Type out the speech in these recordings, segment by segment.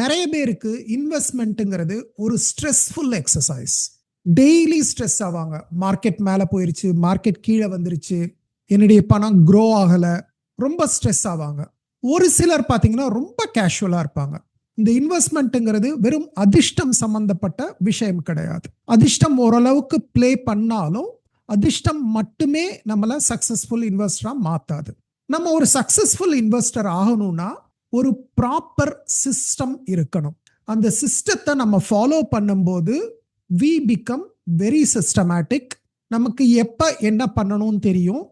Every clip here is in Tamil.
நிறைய பேருக்கு இன்வெஸ்ட்மெண்ட்டுங்கிறது ஒரு ஸ்ட்ரெஸ்ஃபுல் எக்ஸசைஸ். டெய்லி ஸ்ட்ரெஸ் ஆவாங்க. மார்க்கெட் மேலே போயிருச்சு, மார்க்கெட் கீழே வந்துருச்சு, என்னுடைய பணம் க்ரோ ஆகலை, ரொம்ப ஸ்ட்ரெஸ் ஆவாங்க. ஒரு சிலர் பார்த்தீங்கன்னா ரொம்ப கேஷுவலாக இருப்பாங்க. இந்த இன்வெஸ்ட்மெண்ட்டுங்கிறது வெறும் அதிர்ஷ்டம் சம்பந்தப்பட்ட விஷயம் கிடையாது. அதிர்ஷ்டம் ஓரளவுக்கு ப்ளே பண்ணாலும் அதிர்ஷ்டம் மட்டுமே நம்மளை சக்சஸ்ஃபுல் இன்வெஸ்டராக மாற்றாது. நம்ம ஒரு சக்சஸ்ஃபுல் இன்வெஸ்டர் ஆகணும்னா ஒரு ப்ராப்பர் சிஸ்டம் இருக்கணும். அந்த சிஸ்டத்தை நம்ம ஃபாலோ பண்ணும்போது we become very systematic. நமக்கு எப்போ என்ன பண்ணணும்னு தெரியும்,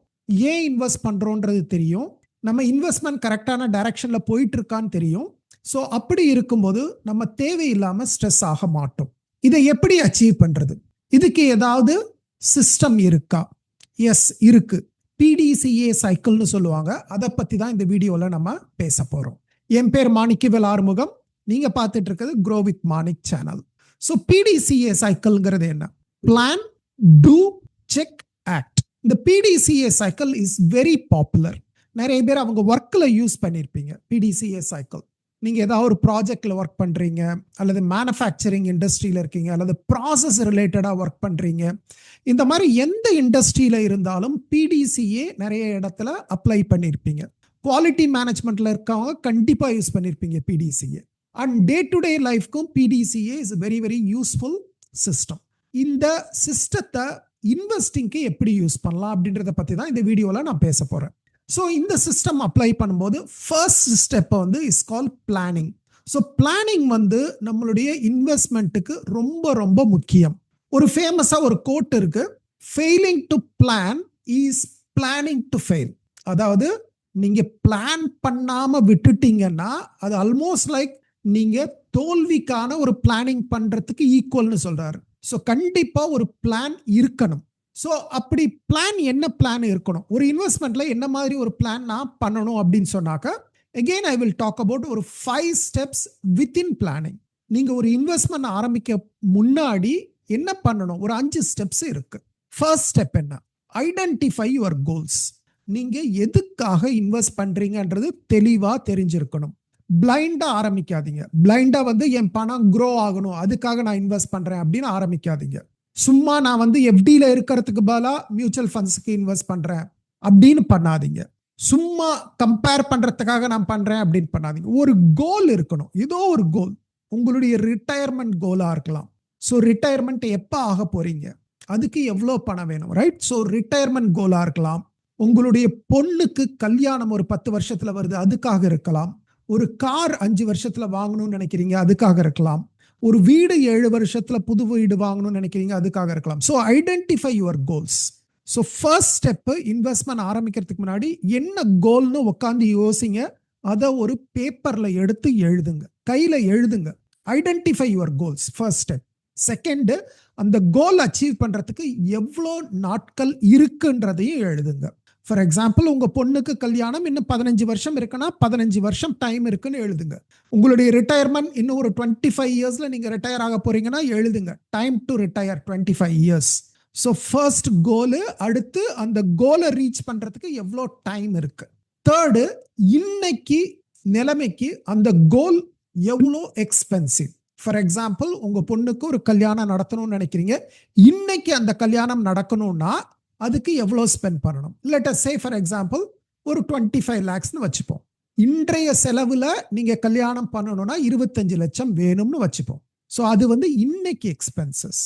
ஏன் இன்வெஸ்ட் பண்ணுறோன்றது தெரியும், நம்ம இன்வெஸ்ட்மெண்ட் கரெக்டான டைரக்ஷனில் போயிட்டு இருக்கான்னு தெரியும். ஸோ அப்படி இருக்கும்போது நம்ம தேவையில்லாமல் ஸ்ட்ரெஸ் ஆக மாட்டோம். இதை எப்படி அச்சீவ் பண்ணுறது? இதுக்கு ஏதாவது சிஸ்டம் இருக்கா? எஸ், இருக்கு. PDCA சைக்கிள்னு சொல்லுவாங்க. அதை பற்றி தான் இந்த வீடியோவில் நம்ம பேச போகிறோம். என் பேர் மாணிக்கவேல் ஆறுமுகம். நீங்கள் பார்த்துட்டு இருக்கிறது Grow with Manik channel. So PDCA சைக்கிள்ங்கிறது என்ன? Plan, do, check, act. இந்த PDCA cycle is very popular. நிறைய பேர் அவங்க ஒர்க்கில் யூஸ் பண்ணியிருப்பீங்க PDCA சைக்கிள். நீங்கள் ஏதாவது ஒரு ப்ராஜெக்டில் ஒர்க் பண்ணுறீங்க, அல்லது மேனுஃபேக்சரிங் இண்டஸ்ட்ரியில் இருக்கீங்க, அல்லது ப்ராசஸ் ரிலேட்டடாக ஒர்க் பண்ணுறீங்க. இந்த மாதிரி எந்த இண்டஸ்ட்ரியில் இருந்தாலும் PDCA நிறைய இடத்துல அப்ளை பண்ணியிருப்பீங்க. குவாலிட்டி மேனேஜ்மெண்ட்டில் இருக்கவங்க கண்டிப்பாக யூஸ் பண்ணியிருப்பீங்க PDCA. And day to day லைஃப்க்கும் PDCA is very very useful system. இந்த சிஸ்டத்தை இன்வெஸ்டிங்க்கு எப்படி யூஸ் பண்ணலாம் அப்படின்றத பற்றி தான் இந்த வீடியோவில் நான் பேச போகிறேன். ஸோ இந்த சிஸ்டம் அப்ளை பண்ணும்போது first step is call planning. So planning நம்மளுடைய இன்வெஸ்ட்மெண்ட்டுக்கு ரொம்ப ரொம்ப முக்கியம். ஒரு ஃபேமஸாக ஒரு கோட் இருக்கு, failing to plan is planning to fail. அதாவது நீங்க பிளான் பண்ணாம விட்டுட்டீங்கன்னா அது ஆல்மோஸ்ட் லைக் நீங்க தோல்விக்கான ஒரு பிளானிங் பண்றதுக்கு ஈக்குவல்னு சொல்றாரு. ஸோ கண்டிப்பா ஒரு பிளான் இருக்கணும். ஸோ அப்படி பிளான், என்ன பிளான் இருக்கணும்? ஒரு இன்வெஸ்ட்மெண்ட்ல என்ன மாதிரி ஒரு பிளான் நான் பண்ணணும் அப்படின்னு சொன்னாக்க, again I will talk about ஒரு 5 steps within planning. நீங்க ஒரு இன்வெஸ்ட்மெண்ட் ஆரம்பிக்க முன்னாடி என்ன பண்ணணும்? ஒரு 5 ஸ்டெப்ஸ் இருக்கு. ஃபர்ஸ்ட் ஸ்டெப் என்ன? Identify your goals. நீங்க எதுக்காக இன்வெஸ்ட் பண்றீங்கன்றது தெளிவா தெரிஞ்சிருக்கணும். பிளைண்டா ஆரம்பிக்காதீங்க. பிளைண்டா என் பணம் க்ரோ ஆகணும், அதுக்காக நான் இன்வெஸ்ட் பண்றேன் அப்படின்னு ஆரம்பிக்காதீங்க. சும்மா நான் FDல இருக்கிறதுக்கு பதிலா மியூச்சுவல் ஃபண்ட்ஸ்க்கு இன்வெஸ்ட் பண்றேன் அப்படின்னு பண்ணாதீங்க. சும்மா கம்பேர் பண்றதுக்காக நான் பண்றேன் அப்படின்னு பண்ணாதீங்க. ஒரு கோல் இருக்கணும். ஏதோ ஒரு கோல். உங்களுடைய ரிட்டையர்மெண்ட் கோலா இருக்கலாம். ஸோ ரிட்டையர்மெண்ட் எப்போ ஆக போறீங்க, அதுக்கு எவ்வளோ பணம் வேணும், ரைட்? ஸோ ரிட்டையர்மெண்ட் கோலா இருக்கலாம். உங்களுடைய பொண்ணுக்கு கல்யாணம் ஒரு 10 வருஷத்துல வருது, அதுக்காக இருக்கலாம். ஒரு கார் 5 வருஷத்துல வாங்கணும்னு நினைக்கிறீங்க, அதுக்காக இருக்கலாம். ஒரு வீடு 7 வருஷத்துல புது வீடு வாங்கணும்னு நினைக்கிறீங்க, அதுக்காக இருக்கலாம். So identify your goals. So first step, investment ஆரம்பிக்கிறதுக்கு முன்னாடி என்ன கோல்னு உட்காந்து யோசிங்க. அதை ஒரு பேப்பர்ல எடுத்து எழுதுங்க, கையில எழுதுங்க. Identify your goals, first step. Second, அந்த கோல் அச்சீவ் பண்றதுக்கு எவ்வளோ நாட்கள் இருக்குன்றதையும் எழுதுங்க. ஃபார் எக்ஸாம்பிள், உங்க பொண்ணுக்கு கல்யாணம் இன்னும் 15 வருஷம் இருக்குன்னா 15 வருஷம் டைம் இருக்குன்னு எழுதுங்க. உங்களுடைய ரிட்டையர்மெண்ட் இன்னும் ஒரு 25 இயர்ஸ்ல நீங்க ரிட்டையர் ஆக போறீங்கன்னா எழுதுங்க, time to retire 25 years. So first goal. அடுத்து அந்த கோலை ரீச் பண்றதுக்கு எவ்வளோ டைம் இருக்கு. தேர்டு, இன்னைக்கு நிலைமைக்கு அந்த கோல் எவ்வளோ எக்ஸ்பென்சிவ். ஃபார் எக்ஸாம்பிள், உங்க பொண்ணுக்கு ஒரு கல்யாணம் நடத்தணும்னு நினைக்கிறீங்க, இன்னைக்கு அந்த கல்யாணம் நடக்கணும்னா அதுக்கு எவ்வளோ ஸ்பெண்ட் பண்ணணும். Let us say for example ஒரு 25 lakhsனு வச்சுப்போம். இன்றைய செலவுல நீங்க கல்யாணம் பண்ணணும்னா 25 லட்சம் வேணும்னு வச்சுப்போம். ஸோ அது இன்னைக்கு எக்ஸ்பென்சஸ்.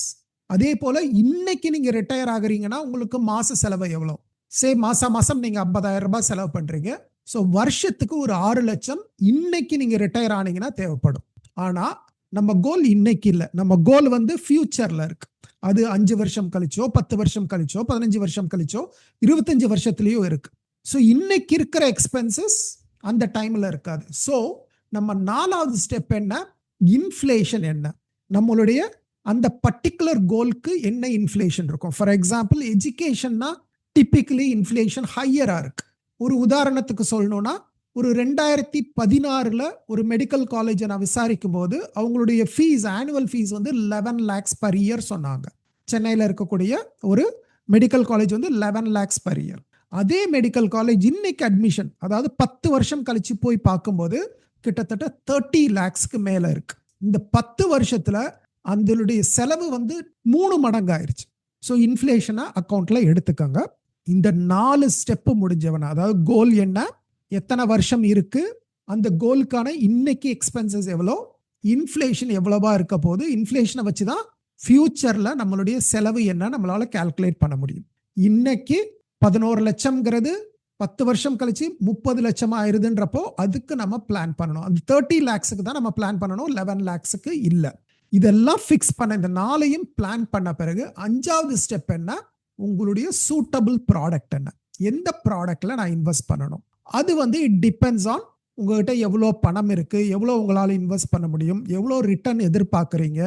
அதே போல இன்னைக்கு நீங்க ரிட்டையர் ஆகுறீங்கன்னா உங்களுக்கு மாச செலவு எவ்வளோ? சே மாசம் நீங்க 50,000 ரூபாய் செலவு பண்றீங்க. ஸோ வருஷத்துக்கு ஒரு 6 லட்சம் இன்னைக்கு நீங்க ரிட்டையர் ஆனீங்கன்னா தேவைப்படும். ஆனா நம்ம கோல் இன்னைக்கு இல்லை, நம்ம கோல் ஃபியூச்சர்ல இருக்கு. அது 5 வருஷம் கழிச்சோ, 10 வருஷம் கழிச்சோ, 15 வருஷம் கழிச்சோ, 25 வருஷத்துலயோ இருக்கு. ஸோ இன்னைக்கு இருக்கிற எக்ஸ்பென்சஸ் அந்த டைம்ல இருக்காது. ஸோ நம்ம 4வது ஸ்டெப் என்ன? இன்ஃப்ளேஷன் என்ன, நம்மளுடைய அந்த பர்டிகுலர் கோலுக்கு என்ன இன்ஃப்ளேஷன் இருக்கும். ஃபார் எக்ஸாம்பிள், எஜுகேஷன்னா டிபிக்கலி இன்ஃப்ளேஷன் ஹையரா இருக்கு. ஒரு உதாரணத்துக்கு சொல்லணும்னா, ஒரு 2016 ஒரு மெடிக்கல் காலேஜை நான் விசாரிக்கும் போது அவங்களுடைய fees, annual fees 11 lakhs per year சொன்னாங்க. சென்னையில் இருக்கக்கூடிய ஒரு medical college 11 lakhs per year. அதே மெடிக்கல் காலேஜ் இன்னைக்கு அட்மிஷன், அதாவது 10 வருஷம் கழிச்சு போய் பார்க்கும்போது கிட்டத்தட்ட 30 lakhsக்கு மேல இருக்கு. இந்த 10 வருஷத்துல அதனுடைய செலவு வந்து 3 மடங்கு ஆயிருச்சு. ஸோ இன்ஃப்ளேஷனை அக்கௌண்ட்ல எடுத்துக்கோங்க. இந்த 4 ஸ்டெப்பு முடிஞ்சவன, அதாவது கோல் என்ன, எத்தனை வருஷம் இருக்கு, அந்த கோலுக்கான இன்னைக்கு எக்ஸ்பென்சஸ் எவ்வளோ, இன்ஃப்ளேஷன் எவ்வளவா இருக்க போது, இன்ஃப்ளேஷனை வச்சு தான் ஃபியூச்சர்ல நம்மளுடைய செலவு என்ன நம்மளால கால்குலேட் பண்ண முடியும். இன்னைக்கு 11 லட்சம்ங்கிறது 10 வருஷம் கழிச்சு 30 லட்சம் ஆயிருதுன்றப்போ அதுக்கு நம்ம பிளான் பண்ணணும். அந்த 30 lakhsக்கு தான் நம்ம பிளான் பண்ணணும், 11 lakhsக்கு இல்லை. இதெல்லாம் ஃபிக்ஸ் பண்ண, இந்த 4ஐயும் பிளான் பண்ண பிறகு 5வது ஸ்டெப் என்ன, உங்களுடைய சூட்டபிள் ப்ராடக்ட் என்ன, எந்த ப்ராடக்ட்ல நான் இன்வெஸ்ட் பண்ணணும். அது வந்து இட் டிபெண்ட்ஸ் ஆன் உங்ககிட்ட எவ்வளோ பணம் இருக்கு, எவ்வளோ உங்களால் இன்வெஸ்ட் பண்ண முடியும், எவ்வளோ ரிட்டர்ன் எதிர்பார்க்குறீங்க,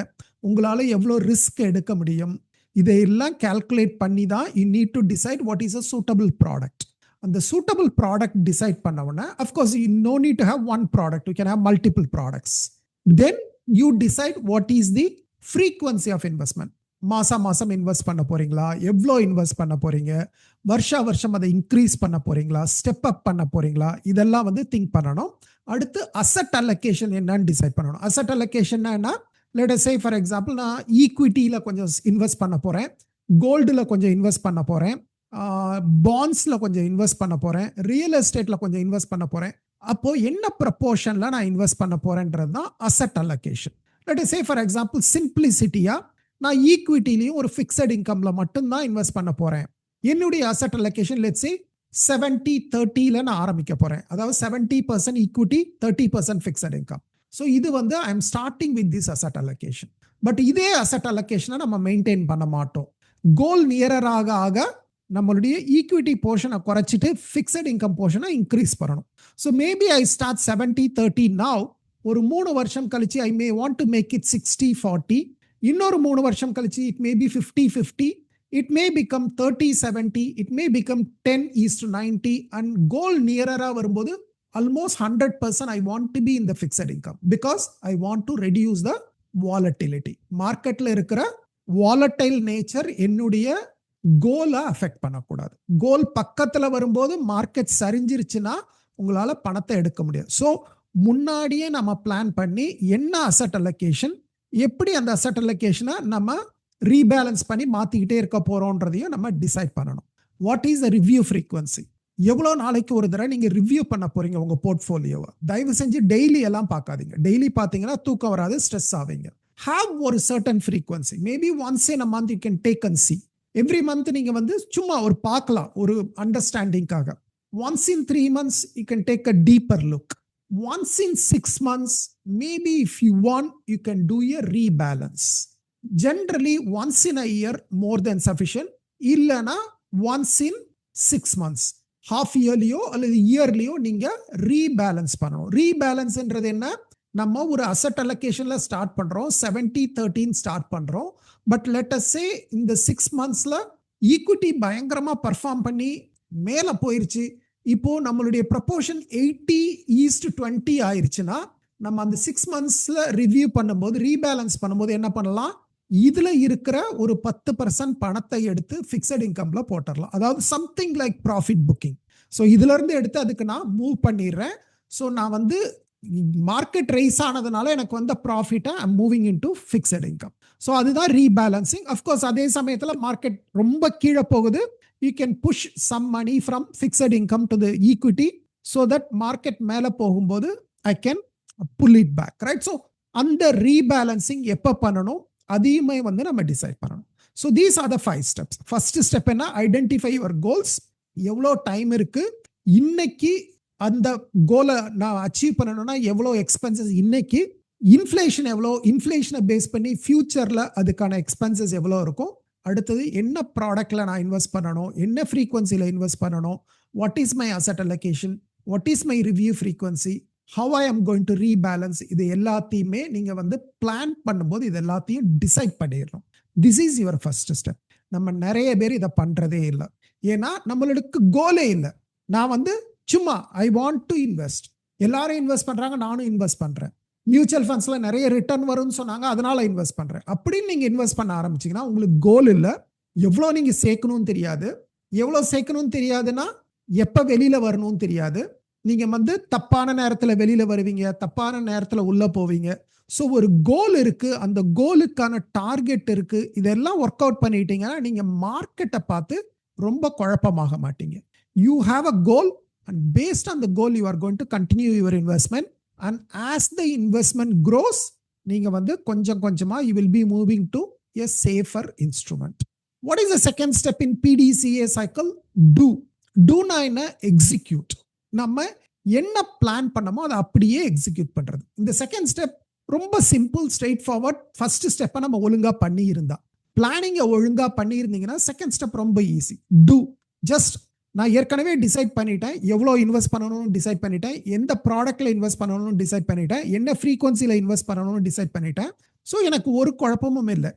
உங்களால் எவ்வளோ ரிஸ்க் எடுக்க முடியும். இதையெல்லாம் கால்குலேட் பண்ணி தான் you need to decide what is a suitable product. அந்த சூட்டபிள் ப்ராடக்ட் டிசைட் பண்ண உடனே of course you know need to have one product, you can have multiple products. Then you decide what is the frequency of investment. மாசம் இன்வெஸ்ட் பண்ண போறீங்களா, எவ்வளோ இன்வெஸ்ட் பண்ண போறீங்க, வருஷம் அதை இன்க்ரீஸ் பண்ண போறீங்களா, ஸ்டெப் அப் பண்ண போறீங்களா, இதெல்லாம் வந்து திங்க் பண்ணணும். அடுத்து அசெட் அலோகேஷன் என்னன்னு டிசைட் பண்ணணும். அசெட் அலோகேஷன் என்ன, let us say for example நான் ஈக்விட்டியில் கொஞ்சம் இன்வெஸ்ட் பண்ண போறேன், கோல்டில் கொஞ்சம் இன்வெஸ்ட் பண்ண போறேன், பாண்ட்ஸில் கொஞ்சம் இன்வெஸ்ட் பண்ண போறேன், ரியல் எஸ்டேட்டில் கொஞ்சம் இன்வெஸ்ட் பண்ண போறேன். அப்போ என்ன ப்ரப்போர்ஷனில் நான் இன்வெஸ்ட் பண்ண போறேன்றது தான் asset allocation. let us say for example சிம்பிளிசிட்டியா நான் ஈக்விட்டிலையும் ஒரு ஃபிக்ஸட் இன்கம்ல மட்டும்தான் இன்வெஸ்ட் பண்ண போறேன். என்னுடைய அசெட் அலோகேஷன் let's say 70-30ல நான் ஆரம்பிக்க போறேன். அதாவது 70% ஈக்விட்டி, 30% ஃபிக்ஸட் இன்கம். ஸோ இது வந்து I am starting with this asset allocation. But இதே அசெட் அலோகேஷனை நம்ம மெயின்டைன் பண்ண மாட்டோம். கோல் நியரர் ஆக ஆக நம்மளுடைய ஈக்விட்டி போர்ஷனை குறைச்சிட்டு ஃபிக்ஸட் இன்கம் போர்ஷனை இன்க்ரீஸ் பண்ணணும். So maybe I start 70-30 now. ஒரு 3 வருஷம் கழிச்சு ஐ மே வாண்ட் டு மேக் இட் 60-40. இன்னொரு 3 வருஷம் கழிச்சு it may be 50-50. It may become 30-70. It may become 10:90. And goal nearer வரும்போது almost 100% I want to be in the fixed income because I want to reduce the volatility. மார்க்கெட்ல இருக்கிற volatile nature என்னுடைய கோலை அஃபெக்ட் பண்ணக்கூடாது. கோல் பக்கத்துல வரும்போது மார்க்கெட் சரிஞ்சிருச்சுன்னா உங்களால பணத்தை எடுக்க முடியாது. ஸோ முன்னாடியே நம்ம பிளான் பண்ணி என்ன அசெட் அலோகேஷன், எப்படி அந்த அசெட் அலோகேஷனை நம்ம ரீபேலன்ஸ் பண்ணி மாத்திக்கிட்டே இருக்க போறோம்ன்றதையும் நம்ம டிசைட் பண்ணணும். What is the review frequency, எவ்வளோ நாளைக்கு ஒரு தடவை நீங்க ரிவ்யூ பண்ண போறீங்க உங்க போர்ட்ஃபோலியோவை. தயவு செஞ்சு டெய்லி எல்லாம் பார்க்காதீங்க. டெய்லி பார்த்தீங்கன்னா தூக்கம் வராது, ஸ்ட்ரெஸ் ஆவீங்க. ஹாவ் ஒரு certain frequency, maybe once in a month you can take and see. Every month நீங்க வந்து சும்மா ஒரு பார்க்கலாம், ஒரு அண்டர்ஸ்டாண்டிங்காக. Once in 3 months you can take a deeper look. Once in 6 months maybe if you want you can do a rebalance. Generally once in a year more than sufficient. இல்லனா once in 6 months, half yearலியோ அல்லது இயர்லியோ நீங்க ரீபேலன்ஸ் பண்ணணும். ரீபேலன்ஸ்ன்றது என்ன, நம்ம ஒரு அசெட் அலோகேஷன்ல ஸ்டார்ட் பண்றோம், 70-30 ஸ்டார்ட் பண்றோம். பட் லெட் அஸ் சே இந்த 6 monthsல ஈக்விட்டி பயங்கரமா பர்ஃபார்ம் பண்ணி மேல போயிருச்சு. இப்போ நம்மளுடைய ப்ரொபோர்ஷன் 80:20 ஆயிருச்சுன்னா நம்ம அந்த 6 monthsல ரிவ்யூ பண்ணும்போது, ரீபேலன்ஸ் பண்ணும்போது என்ன பண்ணலாம், இதுல இருக்கிற ஒரு 10% பணத்தை எடுத்து ஃபிக்ஸட் இன்கம்ல போட்டுடலாம். அதாவது something like profit booking. So இதுல இருந்து எடுத்து அதுக்கு நான் மூவ் பண்ணிடுறேன். ஸோ நான் வந்து மார்க்கெட் ரைஸ் ஆனதுனால எனக்கு வந்த ப்ராஃபிட்டை I am moving into fixed income. So அதுதான் ரீபேலன்சிங். அஃப்கோர்ஸ் அதே சமயத்தில் மார்க்கெட் ரொம்ப கீழே போகுது, you can push some money from fixed income to the equity so that market மேலே போகும்போது I can pull it back, right? So அந்த ரீபேலன்சிங் எப்போ பண்ணணும் அதையுமே வந்து நம்ம டிசைட் பண்ணணும். So these are the 5 steps. First step என்ன, ஐடென்டிஃபை யுவர் கோல்ஸ். எவ்வளோ டைம் இருக்கு, இன்னைக்கு அந்த கோலை நான் அச்சீவ் பண்ணணும்னா எவ்வளோ எக்ஸ்பென்சஸ், இன்னைக்கு இன்ஃப்ளேஷன் எவ்வளோ, இன்ஃப்ளேஷனை பேஸ் பண்ணி ஃபியூச்சர்ல அதுக்கான எக்ஸ்பென்சஸ் எவ்வளோ இருக்கும். அடுத்தது என்ன ப்ராடக்ட்ல நான் இன்வெஸ்ட் பண்ணணும், என்ன ஃப்ரீக்வன்சியில் இன்வெஸ்ட் பண்ணணும், what is my asset allocation, what is my review frequency, how I am going to rebalance. இது எல்லாத்தையுமே நீங்க வந்து பிளான் பண்ணும்போது இது எல்லாத்தையும் டிசைட் பண்ணிடணும். This is your first step. நம்ம நிறைய பேர் இதை பண்றதே இல்லை. ஏன்னா நம்மளுக்கு கோலே இல்லை. நான் வந்து சும்மா ஐ வாண்ட் டு இன்வெஸ்ட், எல்லாரும் இன்வெஸ்ட் பண்றாங்க நானும் இன்வெஸ்ட் பண்றேன், மியூச்சுவல் ஃபண்ட்ஸ்ல நிறைய ரிட்டர்ன் வரும்னு சொன்னாங்க அதனால இன்வெஸ்ட் பண்றேன் அப்படின்னு நீங்க இன்வெஸ்ட் பண்ண ஆரம்பிச்சீங்கன்னா உங்களுக்கு கோல் இல்லை. எவ்வளோ நீங்க சேர்க்கணும்னு தெரியாது. எவ்வளோ சேர்க்கணும்னு தெரியாதுன்னா எப்ப வெளியில வரணும்னு தெரியாது. நீங்க வந்து தப்பான நேரத்துல வெளியில வருவீங்க, தப்பான நேரத்துல உள்ள போவீங்க. ஸோ ஒரு கோல் இருக்கு, அந்த கோலுக்கான டார்கெட் இருக்கு. இதெல்லாம் ஒர்க் அவுட் பண்ணிட்டீங்கன்னா நீங்க மார்க்கெட்டை பார்த்து ரொம்ப குழப்பமாக மாட்டீங்க. You have a goal and based on the goal you are going to continue your investment and as the investment grows நீங்க வந்து கொஞ்சம் கொஞ்சமா you will be moving to a safer instrument. What is the second step in PDCA cycle? Do. டூனா என்ன? எக்ஸிக்யூட். நம்ம என்ன பிளான் பண்ணமோ அதை அப்படியே எக்ஸிக்யூட் பண்றது. இந்த செகண்ட் ஸ்டெப் ரொம்ப சிம்பிள், ஸ்ட்ரெயிட் ஃபார்வர்ட். ஃபர்ஸ்ட் ஸ்டெப்பை நம்ம ஒழுங்கா பண்ணி இருந்தா, பிளானிங்கை ஒழுங்கா பண்ணியிருந்தீங்கன்னா செகண்ட் ஸ்டெப் ரொம்ப ஈஸி. டூ. ஜஸ்ட் நான் ஏற்கனவே டிசைட் பண்ணிட்டேன், எவ்வளோ இன்வெஸ்ட் பண்ணணும்னு டிசைட் பண்ணிட்டேன், எந்த ப்ராடக்ட்ல இன்வெஸ்ட் பண்ணணும்னு டிசைட் பண்ணிட்டேன், என்ன ஃப்ரீக்வன்சியில் இன்வெஸ்ட் பண்ணணும்னு டிசைட் பண்ணிட்டேன். ஸோ எனக்கு ஒரு குழப்பமும் இல்லை.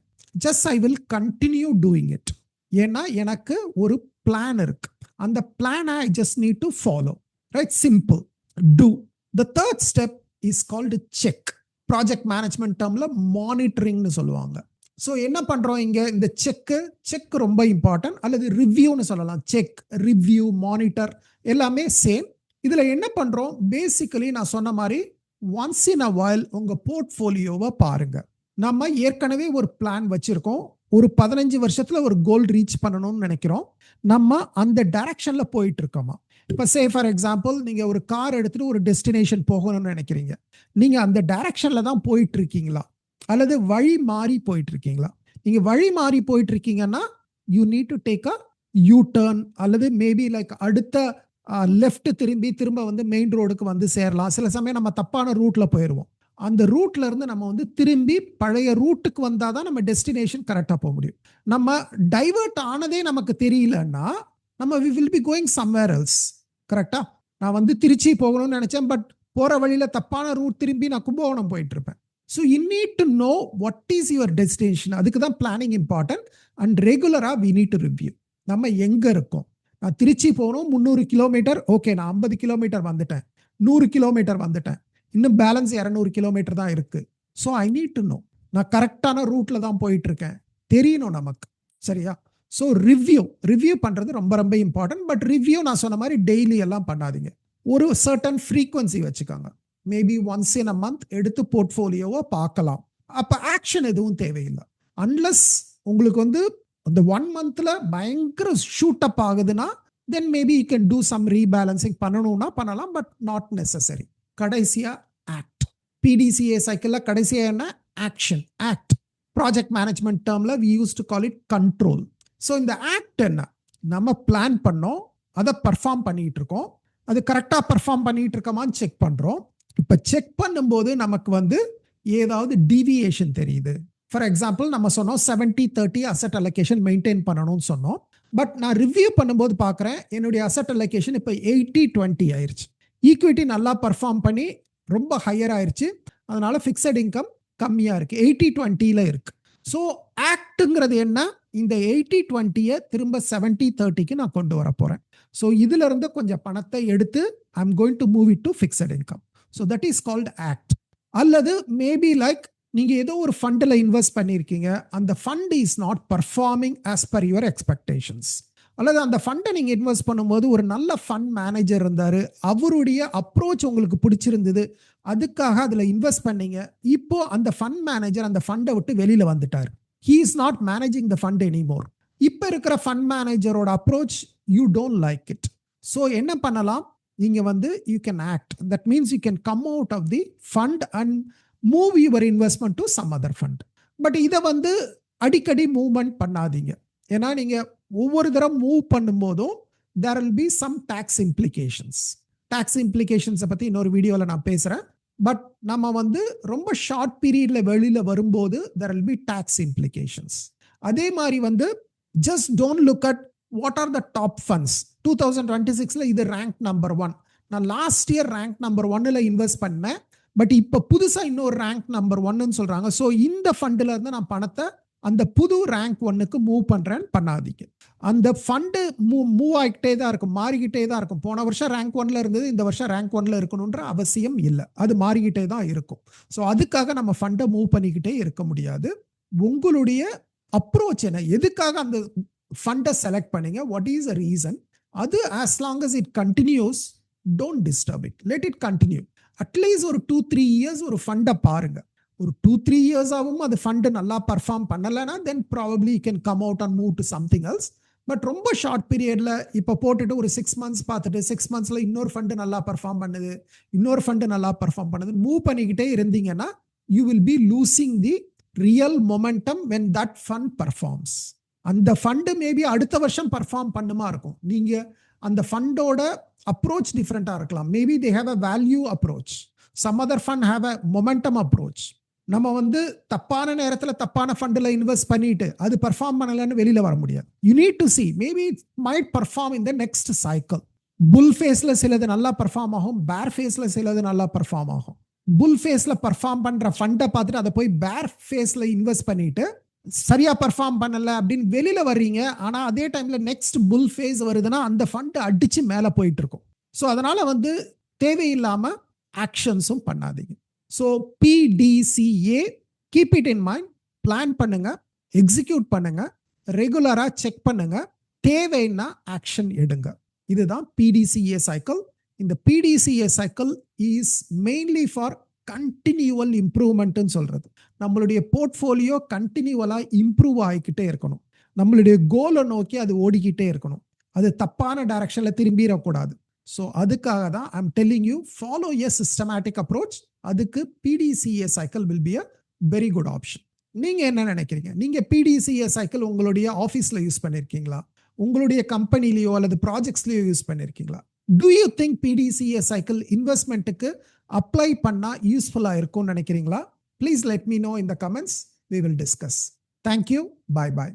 Just I will continue doing it. ஏன்னா எனக்கு ஒரு பிளான் இருக்கு. அந்த பிளானை I just need to follow. Right? Simple. Do. The third step is called check. Project management டேர்ம்ல மானிட்டரிங்னு சொல்லுவாங்க. ஸோ என்ன பண்றோம் இங்க? இந்த செக் ரொம்ப இம்பார்ட்டன்ட், அல்லது ரிவ்யூன்னு சொல்லலாம். செக், ரிவ்யூ, மானிட்டர் எல்லாமே சேம். இதுல என்ன பண்றோம்? பேசிக்கலி நான் சொன்ன மாதிரி ஒன்ஸ் இன் அ வைல் உங்க போர்ட்ஃபோலியோவை பாருங்க. நம்ம ஏற்கனவே ஒரு பிளான் வச்சிருக்கோம், ஒரு 15 வருஷத்துல ஒரு கோல் ரீச் பண்ணணும்னு நினைக்கிறோம். நம்ம அந்த டைரக்ஷன்ல போயிட்டு இருக்கோமா? இப்போ சே ஃபார் எக்ஸாம்பிள், நீங்க ஒரு கார் எடுத்துட்டு ஒரு டெஸ்டினேஷன் போகணும்னு நினைக்கிறீங்க. நீங்க அந்த டைரக்ஷன்ல தான் போயிட்டு இருக்கீங்களா, அல்லது வழி மாறி போயிட்டு இருக்கீங்களா? நீங்க வழி மாறி போயிட்டு இருக்கீங்கன்னா you need to take a you turn, அல்லது மேபி லைக் அடுத்த லெஃப்ட் திரும்ப வந்து மெயின் ரோடுக்கு வந்து சேரலாம். சில சமயம் நம்ம தப்பான ரூட்ல போயிடுவோம். அந்த ரூட்ல இருந்து நம்ம வந்து திரும்பி பழைய ரூட்டுக்கு வந்தாதான் நம்ம டெஸ்டினேஷன் கரெக்டா போக முடியும். நம்ம டைவர்ட் ஆனதே நமக்கு தெரியலன்னா நம்ம we will be going somewhere else. கரெக்டா? நான் வந்து திருச்சி போகணும்னு நினைச்சேன், பட் போற வழியில தப்பான ரூட் திரும்பி நான் கும்பகோணம் போயிட்டு இருப்பேன். So you need to know what is your destination. அதுக்கு தான் பிளானிங் இம்பார்ட்டன்ட். அண்ட் ரெகுலரா வி நீட் டு ரிவ்யூ. நம்ம எங்க இருக்கோம்? நான் திருச்சி போகணும் 300 கிலோமீட்டர், ஓகே நான் 50 கிலோமீட்டர் வந்துட்டேன், 100 கிலோமீட்டர் வந்துட்டேன், இன்னும் பேலன்ஸ் 200 கிலோமீட்டர் தான் இருக்கு. So I need to know நான் கரெக்டான ரூட்ல தான் போயிட்டு இருக்கேன், தெரியணும் நமக்கு. சரியா? ஸோ ரிவ்யூ பண்றது ரொம்ப ரொம்ப இம்பார்ட்டன்ட். பட் ரிவ்யூ நான் சொன்ன மாதிரி டெய்லி எல்லாம் பண்ணாதீங்க. ஒரு சர்டன் ஃப்ரீக்வன்சி வச்சுக்காங்க. Maybe once in a month எடுத்து போர்ட்ஃபோலியோவை பார்க்கலாம். அப்ப ஆக்ஷன் எதுவும் தேவையில்லை. அன்லஸ் உங்களுக்கு வந்து அந்த 1 மந்த்ல பயங்கர ஷூட் அப் ஆகுதுன்னா then maybe you can do some rebalancing. பண்ணணும்னா பண்ணலாம், பட் நாட் நெசசரி. கடைசியா ஆக்ட். பிடிசிஏ சைக்கிள்ல கடைசியா என்ன? Action, act. ப்ராஜெக்ட் மேனேஜ்மெண்ட் டேர்ம்ல we used to call it control. So இந்த ஆக்ட் என்ன? நம்ம பிளான் பண்ணோம், அதை பர்ஃபார்ம் பண்ணிட்டு இருக்கோம், அது கரெக்டாக பர்ஃபார்ம் பண்ணிட்டு இருக்கோமான்னு செக் பண்றோம். இப்போ செக் பண்ணும்போது நமக்கு வந்து ஏதாவது டீவியேஷன் தெரியுது. ஃபார் எக்ஸாம்பிள் நம்ம சொன்னோம் 70-30 அசெட் அலோகேஷன் மெயின்டைன் பண்ணணும்னு சொன்னோம். பட் நான் ரிவ்யூ பண்ணும்போது பார்க்குறேன் என்னுடைய அசெட் அலோகேஷன் இப்போ 80-20 ஆயிடுச்சு. ஈக்விட்டி நல்லா பர்ஃபார்ம் பண்ணி ரொம்ப ஹையர் ஆயிடுச்சு, அதனால ஃபிக்ஸட் இன்கம் கம்மியாக இருக்கு, 80-20ல இருக்கு. ஸோ ஆக்டுங்கிறது என்ன? இந்த 80-20 திரும்ப 70-30க்கு நான் கொண்டு வர போறேன். ஸோ இதுல இருந்து கொஞ்சம் பணத்தை எடுத்து I am going to move it to fixed income. So that is called act. அல்லது மேபி லைக் நீங்க ஏதோ ஒரு ஃபண்டில் இன்வெஸ்ட் பண்ணியிருக்கீங்க, அந்த fund is not performing as per your expectations. அல்லது அந்த ஃபண்டை நீங்க இன்வெஸ்ட் பண்ணும்போது ஒரு நல்ல ஃபண்ட் மேனேஜர் இருந்தாரு, அவருடைய அப்ரோச் உங்களுக்கு பிடிச்சிருந்தது, அதுக்காக அதுல இன்வெஸ்ட் பண்ணீங்க. இப்போ அந்த ஃபண்ட் மேனேஜர் அந்த ஃபண்டை விட்டு வெளியில வந்துட்டார். he is not managing the fund anymore. இப்போ இருக்கிற ஃபண்ட் மேனேஜரோட approach you don't like it. So என்ன பண்ணலாம்? நீங்க வந்து you can act. That means you can come out of the fund and move your investment to some other fund. But இதை வந்து அடிக்கடி மூவ்மெண்ட் பண்ணாதீங்க. ஏன்னா நீங்க ஒவ்வொரு தடவை மூவ் பண்ணும்போதும் there will be some tax implications. tax implications பத்தி இன்னொரு வீடியோவில் நான் பேசுறேன். பட் நம்ம வந்து ரொம்ப ஷார்ட் பீரியட்ல வெளியில வரும்போது there will be tax implications. அதே மாதிரி வந்து just don't look at what are the top funds. 2026ல இது ரேங்க் நம்பர் 1. நான் லாஸ்ட் இயர் ரேங்க் நம்பர் 1ல இன்வெஸ்ட் பண்ணேன், பட் இப்ப புதுசா இன்னொரு ரேங்க் நம்பர் 1ன்னு சொல்றாங்க. ஸோ இந்த ஃபண்ட்ல இருந்து நான் பணத்தை அந்த புது ரேங்க் 1க்கு மூவ் பண்றேன்னு பண்ணாதீங்க. அந்த ஃபண்டு மூவ் ஆகிட்டே தான் இருக்கும், மாறிக்கிட்டே தான் இருக்கும். போன வருஷம் ரேங்க் 1ல இருந்தது, இந்த வருஷம் ரேங்க் 1ல இருக்கணும்ன்ற அவசியம் இல்லை, அது மாறிக்கிட்டே தான் இருக்கும். ஸோ அதுக்காக நம்ம ஃபண்டை மூவ் பண்ணிக்கிட்டே இருக்க முடியாது. உங்களுடைய அப்ரோச் என்ன? எதுக்காக அந்த ஃபண்டை செலக்ட் பண்ணீங்க? What is the reason? அது as long as it continues don't disturb it, let it continue. At least ஒரு 2-3 இயர்ஸ் ஒரு ஃபண்டை பாருங்க. ஒரு 2-3 இயர்ஸ் ஆகும் அது ஃபண்டு நல்லா பர்ஃபார்ம் பண்ணலைன்னா then probably you can come out and move to something else. But ரொம்ப ஷார்ட் பீரியட்ல இப்போ போட்டுட்டு ஒரு 6 months பார்த்துட்டு 6 monthsல இன்னொரு ஃபண்டு நல்லா பர்ஃபார்ம் பண்ணுது, இன்னொரு ஃபண்டு நல்லா பர்ஃபார்ம் பண்ணுது, மூவ் பண்ணிக்கிட்டே இருந்தீங்கன்னா you will be losing the real momentum when that fund performs. அந்த ஃபண்டு மேபி அடுத்த வருஷம் பர்ஃபார்ம் பண்ணுமா இருக்கும். நீங்க அந்த ஃபண்டோட அப்ரோச் டிஃப்ரெண்டா இருக்கலாம். Maybe they have a value approach, some other fund have a momentum approach. நம்ம வந்து தப்பான நேரத்தில் தப்பான ஃபண்டில் இன்வெஸ்ட் பண்ணிட்டு அது பர்ஃபார்ம் பண்ணலன்னு வெளியில வர முடியாது. You need to see maybe it might perform in the next cycle. Full ஃபேஸ்ல சிலது நல்லா பர்ஃபார்ம் ஆகும், பேர் ஃபேஸ்ல சிலது நல்லா பர்ஃபார்ம் ஆகும். புல் ஃபேஸ்ல பர்ஃபார்ம் பண்ற ஃபண்டை பார்த்துட்டு அதை போய் பேர் ஃபேஸ்ல இன்வெஸ்ட் பண்ணிட்டு சரியா பர்ஃபார்ம் பண்ணல அப்படின்னு வெளியில வர்றீங்க. ஆனா அதே டைம்ல நெக்ஸ்ட் புல் ஃபேஸ் வருதுன்னா அந்த ஃபண்ட் அடிச்சு மேல போயிட்டு இருக்கும். ஸோ அதனால வந்து தேவையில்லாம ஆக்ஷன்ஸும் பண்ணாதீங்க. So PDCA keep it in mind, plan பண்ணுங்க, எக்ஸிக்யூட் பண்ணுங்க, ரெகுலரா செக் பண்ணுங்க, தேவைன்னா ஆக்ஷன் எடுங்க. இதுதான் PDCA சைக்கிள். இந்த PDCA cycle is mainly for continual இம்ப்ரூவ்மெண்ட்னு சொல்றது. நம்மளுடைய போர்ட்ஃபோலியோ கண்டினியூவலா இம்ப்ரூவ் ஆகிக்கிட்டே இருக்கணும். நம்மளுடைய கோலை நோக்கி அது ஓடிக்கிட்டே இருக்கணும். அது தப்பான டைரக்ஷன்ல திரும்பிடக்கூடாது. ஸோ அதுக்காக தான் I am telling you follow a systematic approach. அதுக்கு PDCA cycle will be a very good option. நீங்க என்ன நினைக்கிறீங்க? நீங்க PDCA சைக்கிள் உங்களுடைய ஆஃபீஸ்ல யூஸ் பண்ணிருக்கீங்களா? உங்களுடைய கம்பெனிலேயோ அல்லது ப்ராஜெக்ட்ஸ்லயோ யூஸ் பண்ணிருக்கீங்களா? Do you think PDCA cycle இன்வெஸ்ட்மெண்ட்டுக்கு அப்ளை பண்ணா யூஸ்ஃபுல்லா இருக்கும்னு நினைக்கிறீங்களா? Please let me know in the comments. We will discuss. Thank you. Bye bye.